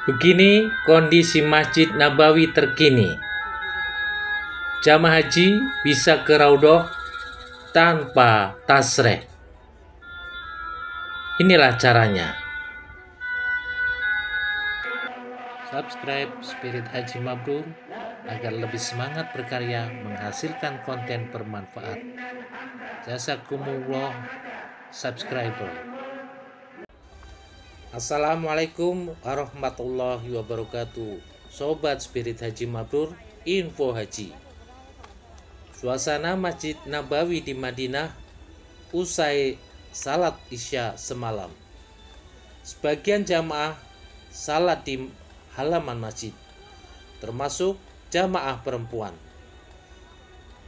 Begini kondisi Masjid Nabawi terkini. Jamaah haji bisa ke Raudhah tanpa tasreh. Inilah caranya. Subscribe Spirit Haji Mabrur agar lebih semangat berkarya menghasilkan konten bermanfaat. Jazakumullah subscriber. Assalamualaikum warahmatullahi wabarakatuh. Sobat Spirit Haji Mabrur, info haji. Suasana Masjid Nabawi di Madinah usai salat Isya semalam. Sebagian jamaah salat di halaman masjid, termasuk jamaah perempuan.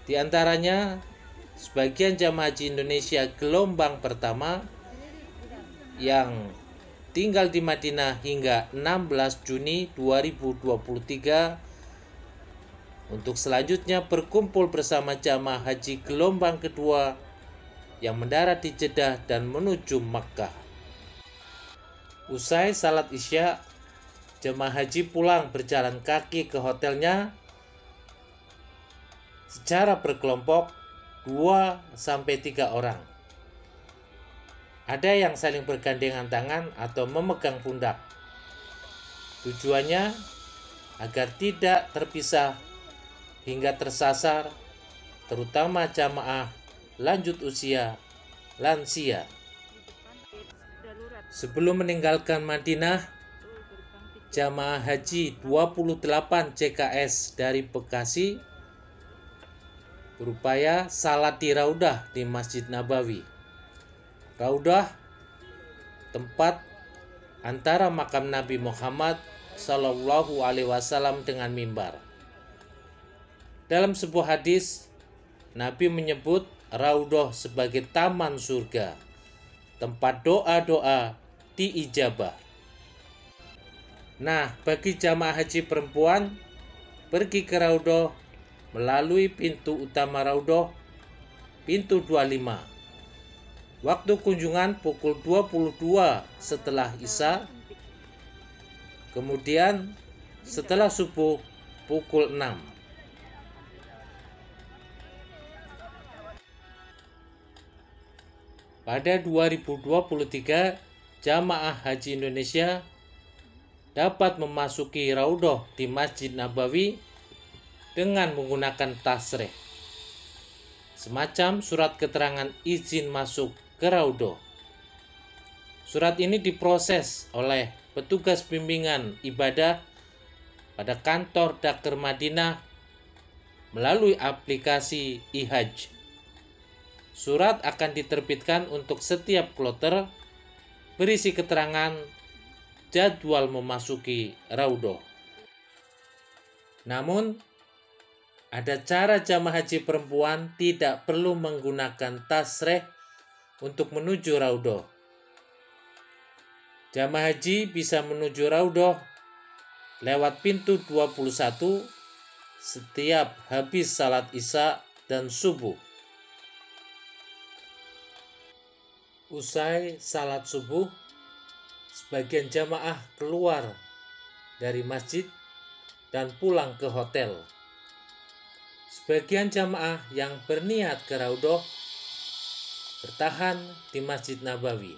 Di antaranya sebagian jamaah haji Indonesia gelombang pertama yang tinggal di Madinah hingga 16 Juni 2023 untuk selanjutnya berkumpul bersama jamaah haji gelombang kedua yang mendarat di Jeddah dan menuju Makkah. Usai salat Isya, jemaah haji pulang berjalan kaki ke hotelnya secara berkelompok 2-3 orang. Ada yang saling bergandengan tangan atau memegang pundak. Tujuannya agar tidak terpisah hingga tersasar, terutama jamaah lanjut usia lansia. Sebelum meninggalkan Madinah, jamaah haji 28 CKS dari Bekasi berupaya salat di Raudhah di Masjid Nabawi. Raudhah tempat antara makam Nabi Muhammad Sallallahu Alaihi Wasallam dengan mimbar. Dalam sebuah hadis, Nabi menyebut Raudhah sebagai taman surga, tempat doa-doa diijabah. Nah, bagi jamaah haji perempuan, pergi ke Raudhah melalui pintu utama Raudhah, pintu 25. Waktu kunjungan pukul 22 setelah Isya, kemudian setelah subuh pukul 6. Pada 2023, jamaah haji Indonesia dapat memasuki Raudhah di Masjid Nabawi dengan menggunakan tasreh, semacam surat keterangan izin masuk ke Raudhah. Surat ini diproses oleh petugas bimbingan ibadah pada kantor Dakar Madinah melalui aplikasi e-Hajj. Surat akan diterbitkan untuk setiap kloter berisi keterangan jadwal memasuki Raudhah. Namun, ada cara jamaah haji perempuan tidak perlu menggunakan tasreh untuk menuju Raudhah. Jamaah haji bisa menuju Raudhah lewat pintu 21 setiap habis salat Isya dan subuh. Usai salat subuh, sebagian jamaah keluar dari masjid dan pulang ke hotel. Sebagian jamaah yang berniat ke Raudhah bertahan di Masjid Nabawi.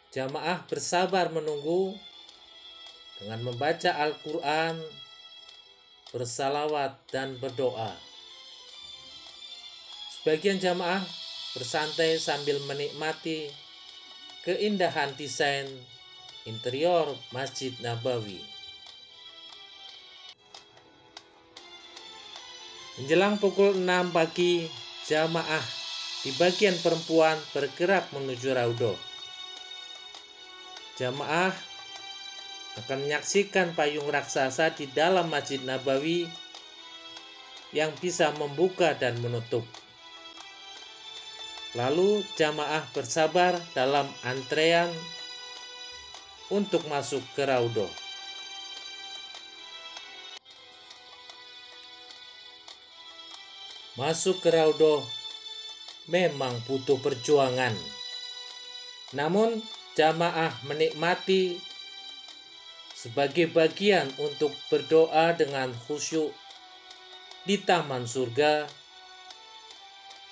Jamaah bersabar menunggu dengan membaca Al-Quran, bersalawat, dan berdoa. Sebagian jamaah bersantai sambil menikmati keindahan desain interior Masjid Nabawi. Menjelang pukul 6 pagi, jamaah di bagian perempuan bergerak menuju Raudhah. Jamaah akan menyaksikan payung raksasa di dalam Masjid Nabawi yang bisa membuka dan menutup. Lalu jamaah bersabar dalam antrean untuk masuk ke Raudhah. Masuk ke Raudhah memang butuh perjuangan. Namun jamaah menikmati sebagai bagian untuk berdoa dengan khusyuk di taman surga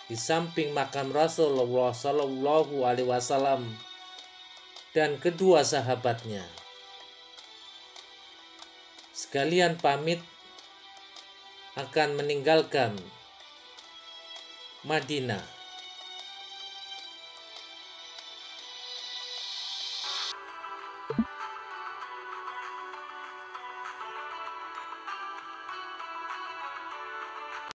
di samping makam Rasulullah Shallallahu Alaihi Wasallam dan kedua sahabatnya. Sekalian pamit akan meninggalkan Madinah.